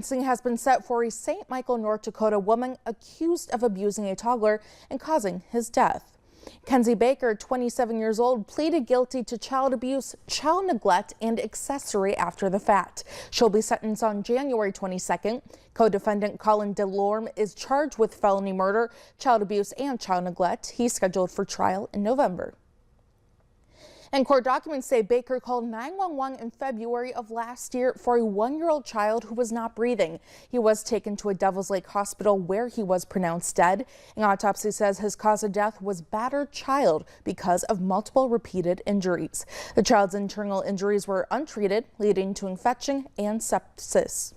Sentencing has been set for a St. Michael, North Dakota woman accused of abusing a toddler and causing his death. Kenzie Baker, 27 years old, pleaded guilty to child abuse, child neglect, and accessory after the fact. She'll be sentenced on January 22nd. Co-defendant Colin DeLorme is charged with felony murder, child abuse, and child neglect. He's scheduled for trial in November. And court documents say Baker called 911 in February of last year for a 1-year-old child who was not breathing. He was taken to a Devils Lake hospital where he was pronounced dead. An autopsy says his cause of death was battered child because of multiple repeated injuries. The child's internal injuries were untreated, leading to infection and sepsis.